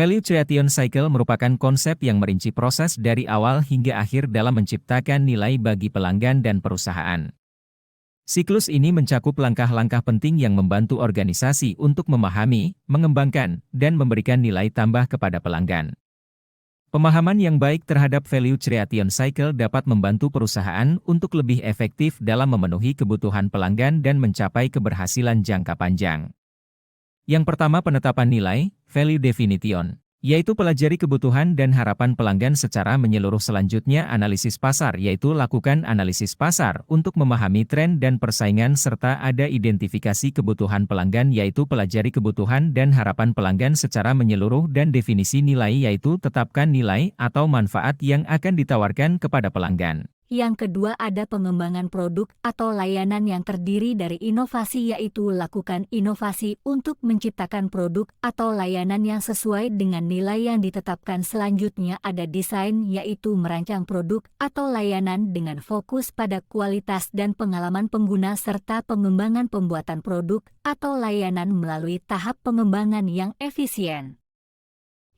Value creation cycle merupakan konsep yang merinci proses dari awal hingga akhir dalam menciptakan nilai bagi pelanggan dan perusahaan. Siklus ini mencakup langkah-langkah penting yang membantu organisasi untuk memahami, mengembangkan, dan memberikan nilai tambah kepada pelanggan. Pemahaman yang baik terhadap value creation cycle dapat membantu perusahaan untuk lebih efektif dalam memenuhi kebutuhan pelanggan dan mencapai keberhasilan jangka panjang. Yang pertama, penetapan nilai, value definition, yaitu pelajari kebutuhan dan harapan pelanggan secara menyeluruh. Selanjutnya, analisis pasar, yaitu lakukan analisis pasar untuk memahami tren dan persaingan serta ada identifikasi kebutuhan pelanggan, yaitu pelajari kebutuhan dan harapan pelanggan secara menyeluruh. Dan definisi nilai, yaitu tetapkan nilai atau manfaat yang akan ditawarkan kepada pelanggan. Yang kedua, ada pengembangan produk atau layanan yang terdiri dari inovasi, yaitu lakukan inovasi untuk menciptakan produk atau layanan yang sesuai dengan nilai yang ditetapkan. Selanjutnya ada desain, yaitu merancang produk atau layanan dengan fokus pada kualitas dan pengalaman pengguna serta pengembangan pembuatan produk atau layanan melalui tahap pengembangan yang efisien.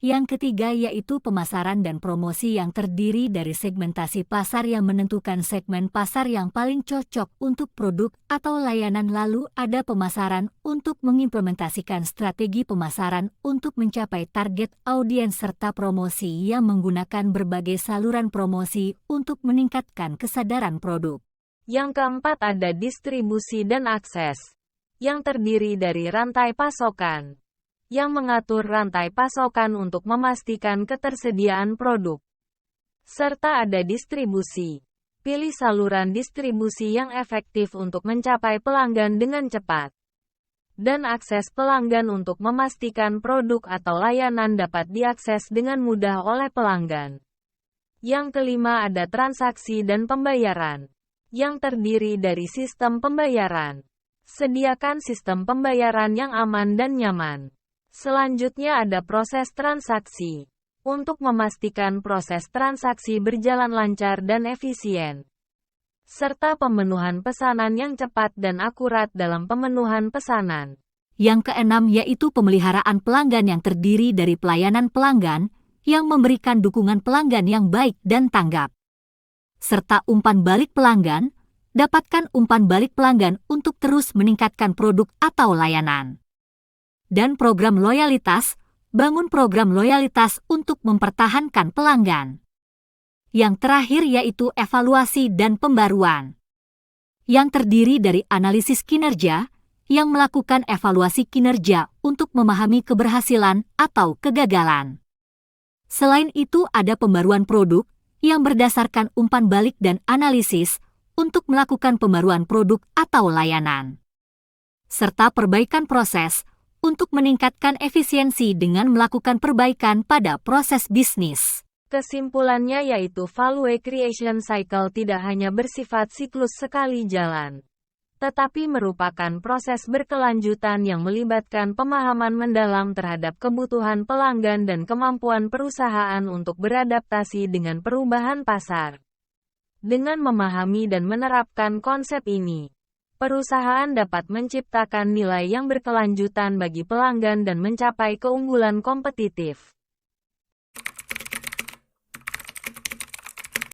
Yang ketiga yaitu pemasaran dan promosi yang terdiri dari segmentasi pasar yang menentukan segmen pasar yang paling cocok untuk produk atau layanan. Lalu ada pemasaran untuk mengimplementasikan strategi pemasaran untuk mencapai target audiens serta promosi yang menggunakan berbagai saluran promosi untuk meningkatkan kesadaran produk. Yang keempat ada distribusi dan akses yang terdiri dari rantai pasokan yang mengatur rantai pasokan untuk memastikan ketersediaan produk. Serta ada distribusi. Pilih saluran distribusi yang efektif untuk mencapai pelanggan dengan cepat. Dan akses pelanggan untuk memastikan produk atau layanan dapat diakses dengan mudah oleh pelanggan. Yang kelima ada transaksi dan pembayaran, yang terdiri dari sistem pembayaran. Sediakan sistem pembayaran yang aman dan nyaman. Selanjutnya ada proses transaksi, untuk memastikan proses transaksi berjalan lancar dan efisien. Serta pemenuhan pesanan yang cepat dan akurat dalam pemenuhan pesanan. Yang keenam yaitu pemeliharaan pelanggan yang terdiri dari pelayanan pelanggan, yang memberikan dukungan pelanggan yang baik dan tanggap. Serta umpan balik pelanggan, dapatkan umpan balik pelanggan untuk terus meningkatkan produk atau layanan. Dan program loyalitas, bangun program loyalitas untuk mempertahankan pelanggan. Yang terakhir yaitu evaluasi dan pembaruan, yang terdiri dari analisis kinerja, yang melakukan evaluasi kinerja untuk memahami keberhasilan atau kegagalan. Selain itu ada pembaruan produk, yang berdasarkan umpan balik dan analisis, untuk melakukan pembaruan produk atau layanan. Serta perbaikan proses, untuk meningkatkan efisiensi dengan melakukan perbaikan pada proses bisnis. Kesimpulannya yaitu value creation cycle tidak hanya bersifat siklus sekali jalan, tetapi merupakan proses berkelanjutan yang melibatkan pemahaman mendalam terhadap kebutuhan pelanggan dan kemampuan perusahaan untuk beradaptasi dengan perubahan pasar. Dengan memahami dan menerapkan konsep ini, perusahaan dapat menciptakan nilai yang berkelanjutan bagi pelanggan dan mencapai keunggulan kompetitif.